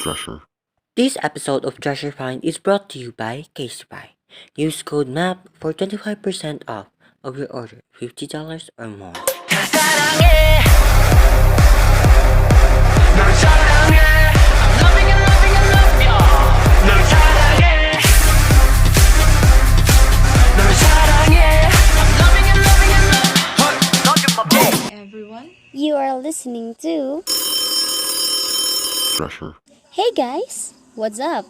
Treasure. This episode of Treasure Find is brought to you by Castify. Use code MAP for 25% off of your order, $50 or more. Everyone. You are listening to. Treasure. Hey guys, what's up?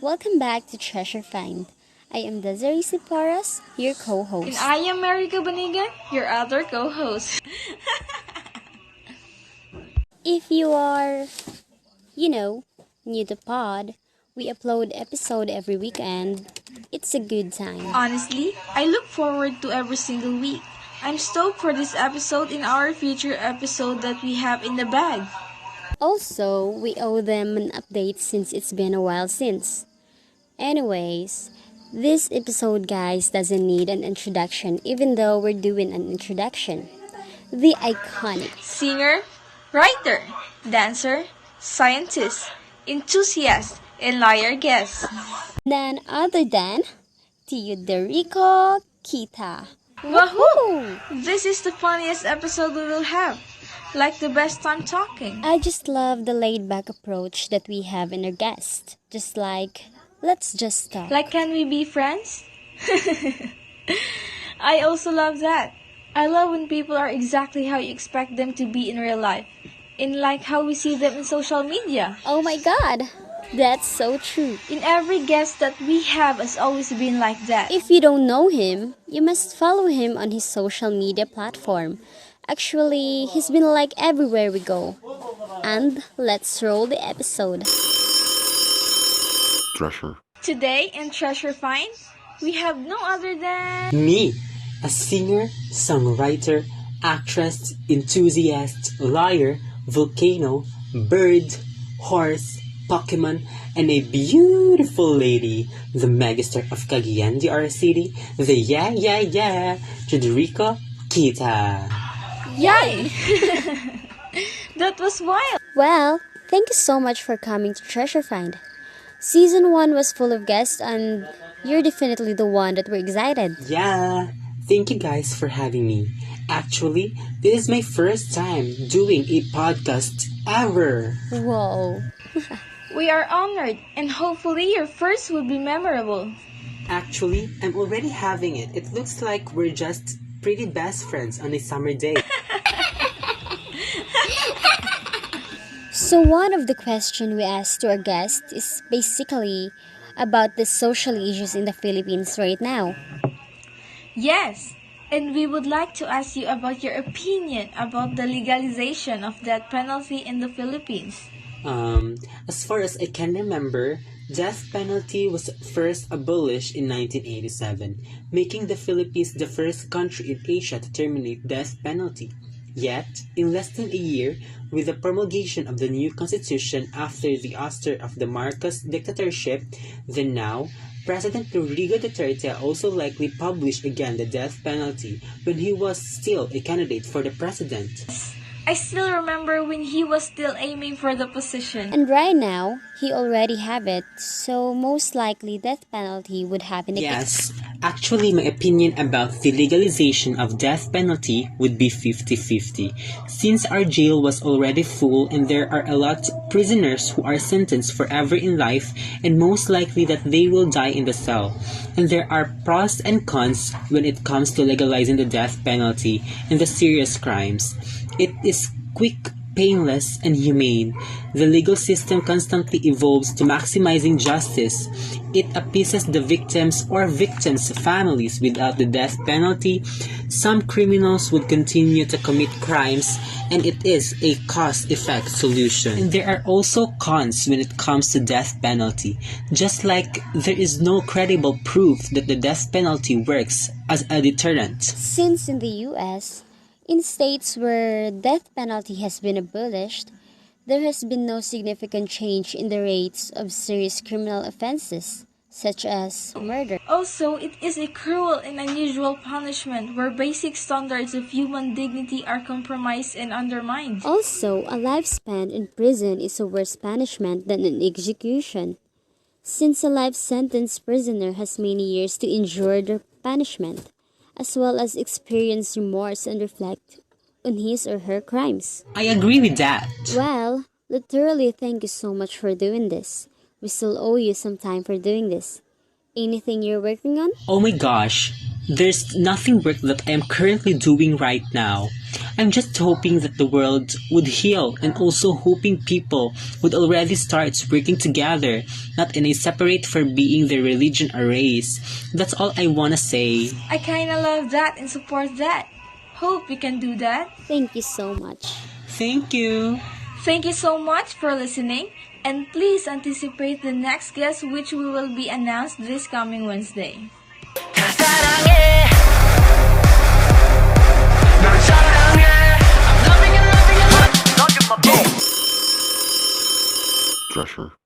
Welcome back to Treasure Find. I am Desiree Siparas, your And co-host. I am Marika Banigan, your other co-host. If you are, new to pod, we upload episode every weekend. It's a good time. Honestly, I look forward to every single week. I'm stoked for this episode and our future episode that we have in the bag. Also, we owe them an update since it's been a while since. Anyways, this episode, guys, doesn't need an introduction even though we're doing an introduction. The iconic Singer, writer, dancer, scientist, enthusiast, and liar guest. none other than Teodorico Kita. Wahoo! This is the funniest episode we will have. Like the best time talking. I just love the laid-back approach that we have in our guest. Just like, let's just talk. Like, can we be friends? I also love that. I love when people are exactly how you expect them to be in real life. In like how we see them in social media. Oh my god, that's so true. In every guest that we have has always been like that. If you don't know him, you must follow him on his social media platform. Actually, he's been like everywhere we go. And let's roll the episode. Treasure. Today in Treasure Find, we have no other than... Me, a singer, songwriter, actress, enthusiast, liar, volcano, bird, horse, Pokemon, and a beautiful lady, the megastar of Cagayan de Oro City, the Federico Kita. Yay! That was wild. Well, thank you so much for coming to Treasure Find. Season 1 was full of guests and you're definitely the one that we're excited. Yeah, thank you guys for having me. Actually, this is my first time doing a podcast ever. Whoa. We are honored and hopefully your first will be memorable. Actually, I'm already having it. It looks like we're just pretty best friends on a summer day. So one of the questions we asked to our guests is basically about the social issues in the Philippines right now. Yes, and we would like to ask you about your opinion about the legalization of death penalty in the Philippines. As far as I can remember, death penalty was first abolished in 1987, making the Philippines the first country in Asia to terminate death penalty. Yet, in less than a year, with the promulgation of the new constitution after the ouster of the Marcos dictatorship, the now President Rodrigo Duterte also likely published again the death penalty when he was still a candidate for the president. I still remember when he was still aiming for the position. And right now, he already have it, so most likely death penalty would happen again. Yes, actually my opinion about the legalization of death penalty would be 50-50. Since our jail was already full and there are a lot of prisoners who are sentenced forever in life and most likely that they will die in the cell. And there are pros and cons when it comes to legalizing the death penalty and the serious crimes. It is quick, painless, and humane. The legal system constantly evolves to maximizing justice. It appeases the victims or victims' families. Without the death penalty, some criminals would continue to commit crimes, and it is a cause-effect solution. And there are also cons when it comes to death penalty. Just like there is no credible proof that the death penalty works as a deterrent. Since in the US, in states where death penalty has been abolished, there has been no significant change in the rates of serious criminal offenses, such as murder. Also, it is a cruel and unusual punishment where basic standards of human dignity are compromised and undermined. Also, a life spent in prison is a worse punishment than an execution, since a life sentence prisoner has many years to endure their punishment, as well as experience remorse and reflect on his or her crimes. I agree with that. Well, literally, thank you so much for doing this. We still owe you some time for doing this. Anything you're working on? Oh my gosh, there's nothing work that I am currently doing right now. I'm just hoping that the world would heal and also hoping people would already start working together, not in a separate for being their religion or race. That's all I wanna say. I kinda love that and support that. Hope we can do that. Thank you so much. Thank you. Thank you so much for listening, and please anticipate the next guest which will be announced this coming Wednesday. 사랑해 널 사랑해 I'm loving you, loving you, loving you, my babe. Drescher.